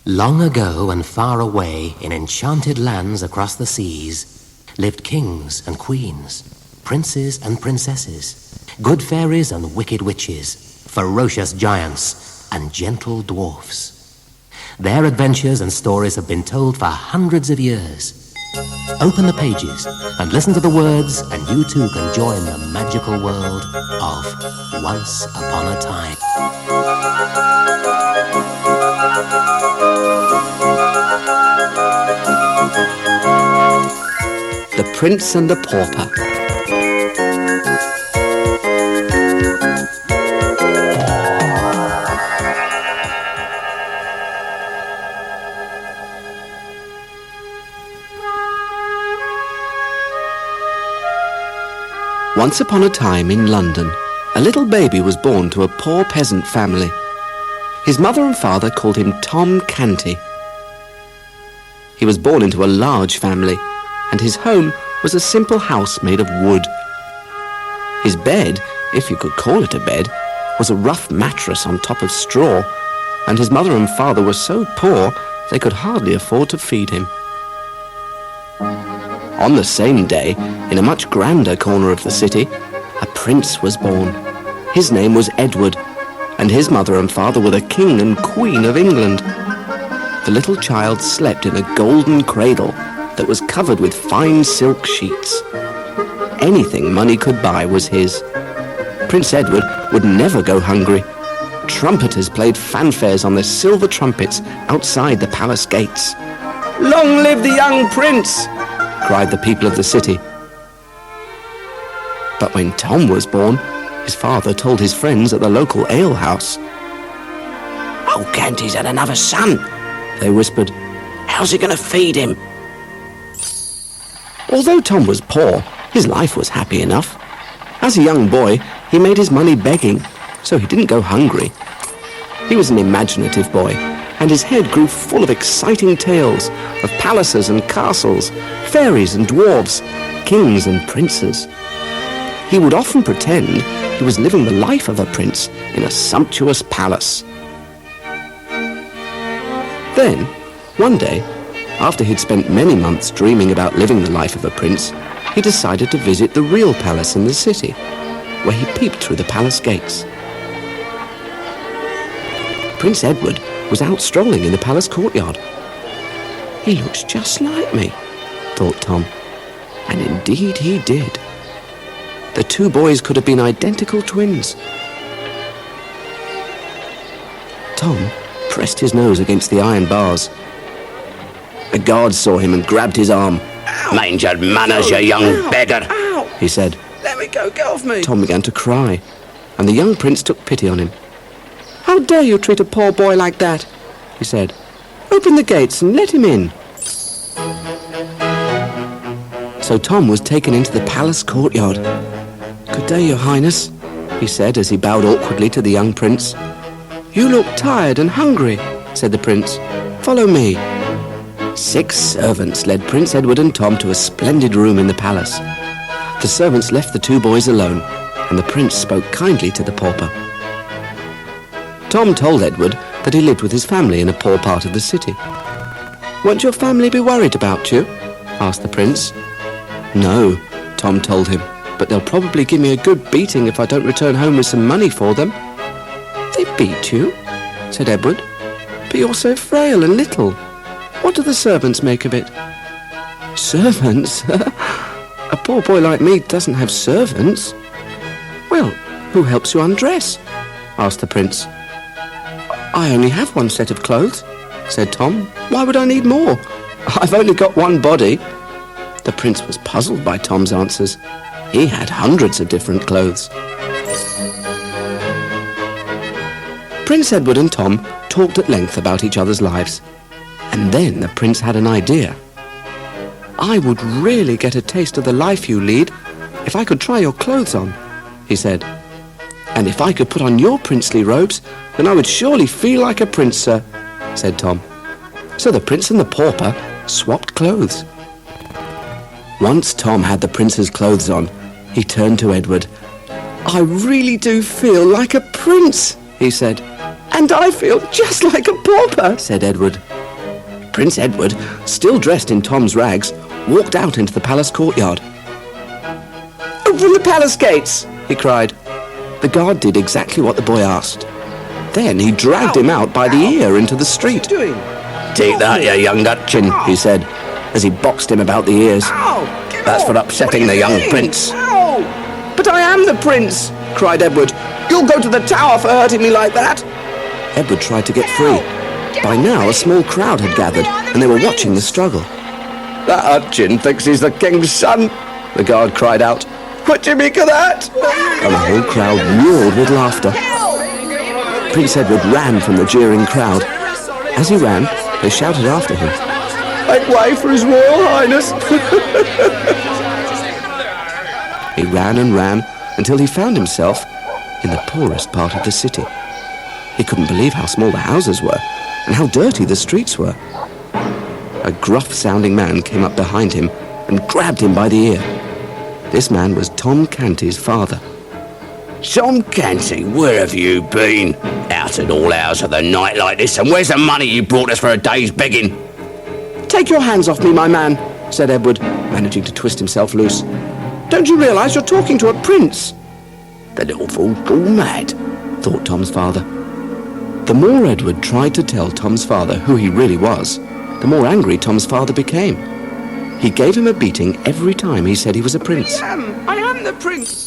Long ago and far away, in enchanted lands across the seas, lived kings and queens, princes and princesses, good fairies and wicked witches, ferocious giants and gentle dwarfs. Their adventures and stories have been told for hundreds of years. Open the pages and listen to the words, and you too can join the magical world of Once Upon a Time. The Prince and the Pauper. Once upon a time in London, a little baby was born to a poor peasant family. His mother and father called him Tom Canty. He was born into a large family, and his home was a simple house made of wood. His bed, if you could call it a bed, was a rough mattress on top of straw, and his mother and father were so poor they could hardly afford to feed him. On the same day, in a much grander corner of the city, a prince was born. His name was Edward, and his mother and father were the King and Queen of England. The little child slept in a golden cradle that was covered with fine silk sheets. Anything money could buy was his. Prince Edward would never go hungry. Trumpeters played fanfares on their silver trumpets outside the palace gates. "Long live the young prince!" cried the people of the city. But when Tom was born, his father told his friends at the local alehouse. "Old Canty's had another son," they whispered. "How's he going to feed him?" Although Tom was poor, his life was happy enough. As a young boy, he made his money begging, so he didn't go hungry. He was an imaginative boy, and his head grew full of exciting tales of palaces and castles, fairies and dwarves, kings and princes. He would often pretend he was living the life of a prince in a sumptuous palace. Then, one day, after he'd spent many months dreaming about living the life of a prince, he decided to visit the real palace in the city, where he peeped through the palace gates. Prince Edward was out strolling in the palace courtyard. "He looks just like me," thought Tom, and indeed he did. The two boys could have been identical twins. Tom pressed his nose against the iron bars. A guard saw him and grabbed his arm. "Ow. Mind your manners, you young beggar," he said. "Let me go, get off me." Tom began to cry, and the young prince took pity on him. "How dare you treat a poor boy like that?" he said. "Open the gates and let him in." So Tom was taken into the palace courtyard. "Good day, Your Highness," he said as he bowed awkwardly to the young prince. "You look tired and hungry," said the prince. "Follow me." 6 servants led Prince Edward and Tom to a splendid room in the palace. The servants left the two boys alone, and the prince spoke kindly to the pauper. Tom told Edward that he lived with his family in a poor part of the city. "Won't your family be worried about you?" asked the prince. "No," Tom told him, "but they'll probably give me a good beating if I don't return home with some money for them." "They beat you?" said Edward. "But you're so frail and little. What do the servants make of it?" "Servants? A poor boy like me doesn't have servants." "Well, who helps you undress?" asked the prince. "I only have one set of clothes," said Tom. "Why would I need more? I've only got one body." The prince was puzzled by Tom's answers. He had hundreds of different clothes. Prince Edward and Tom talked at length about each other's lives. And then the prince had an idea. "I would really get a taste of the life you lead if I could try your clothes on," he said. "And if I could put on your princely robes, then I would surely feel like a prince, sir," said Tom. So the prince and the pauper swapped clothes. Once Tom had the prince's clothes on, he turned to Edward. "I really do feel like a prince," he said. "And I feel just like a pauper," said Edward. Prince Edward, still dressed in Tom's rags, walked out into the palace courtyard. "Open the palace gates!" he cried. The guard did exactly what the boy asked. Then he dragged him out by the ear into the street. "Take that, you young urchin," he said, as he boxed him about the ears. "That's for upsetting the young prince." "But I am the prince," cried Edward. "You'll go to the tower for hurting me like that." Edward tried to get free. By now, a small crowd had gathered, and they were watching the struggle. "That urchin thinks he's the king's son," the guard cried out. "What do you make of that?" And the whole crowd roared with laughter. Prince Edward ran from the jeering crowd. As he ran, they shouted after him, "Make way for His Royal Highness!" He ran and ran until he found himself in the poorest part of the city. He couldn't believe how small the houses were and how dirty the streets were. A gruff-sounding man came up behind him and grabbed him by the ear. This man was Tom Canty's father. "Tom Canty, where have you been? Out at all hours of the night like this, and where's the money you brought us for a day's begging?" "Take your hands off me, my man," said Edward, managing to twist himself loose. "Don't you realise you're talking to a prince?" "The little fool's gone mad," thought Tom's father. The more Edward tried to tell Tom's father who he really was, the more angry Tom's father became. He gave him a beating every time he said he was a prince. I am the prince."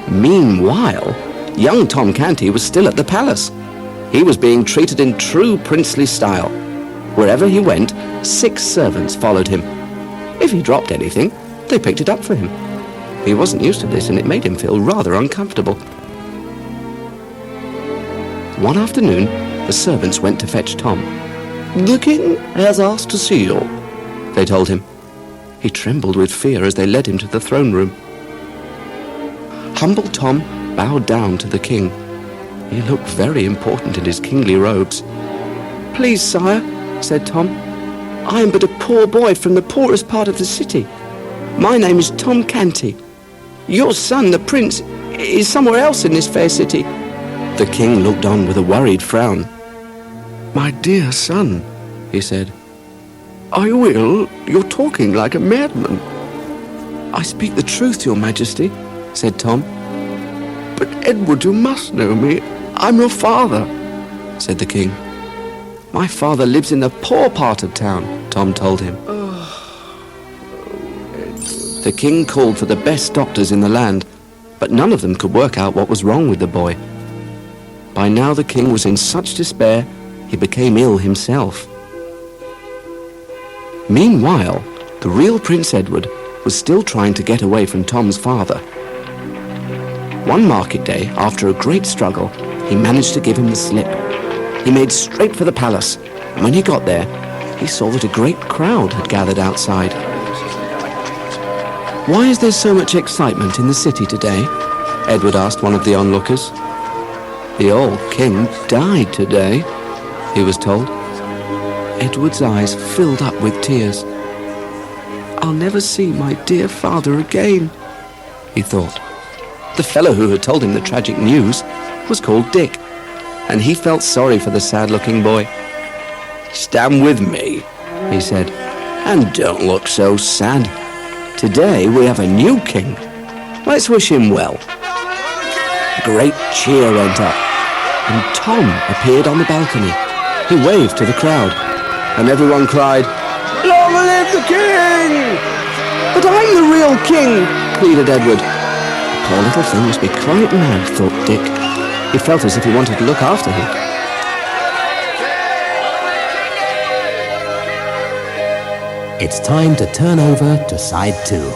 Meanwhile, young Tom Canty was still at the palace. He was being treated in true princely style. Wherever he went, 6 servants followed him. If he dropped anything, they picked it up for him. He wasn't used to this, and it made him feel rather uncomfortable. One afternoon, the servants went to fetch Tom. "The king has asked to see you," they told him. He trembled with fear as they led him to the throne room. Humble Tom bowed down to the king. He looked very important in his kingly robes. "Please, sire," said Tom, "I am but a poor boy from the poorest part of the city. My name is Tom Canty. Your son, the prince, is somewhere else in this fair city." The king looked on with a worried frown. "My dear son," he said. "I will. You're talking like a madman." "I speak the truth, your majesty," said Tom. "But Edward, you must know me. I'm your father," said the king. "My father lives in the poor part of town," Tom told him. The king called for the best doctors in the land, but none of them could work out what was wrong with the boy. By now the king was in such despair, he became ill himself. Meanwhile, the real Prince Edward was still trying to get away from Tom's father. One market day, after a great struggle, he managed to give him the slip. He made straight for the palace, and when he got there, he saw that a great crowd had gathered outside. "Why is there so much excitement in the city today?" Edward asked one of the onlookers. "The old king died today," he was told. Edward's eyes filled up with tears. "I'll never see my dear father again," he thought. The fellow who had told him the tragic news was called Dick, and he felt sorry for the sad-looking boy. "Stand with me," he said, "and don't look so sad. Today we have a new king. Let's wish him well." A great cheer went up, and Tom appeared on the balcony. He waved to the crowd, and everyone cried, "Long live the king!" "But I'm the real king," pleaded Edward. The poor little thing must be quite mad, thought Dick. He felt as if he wanted to look after him. It's time to turn over to side 2.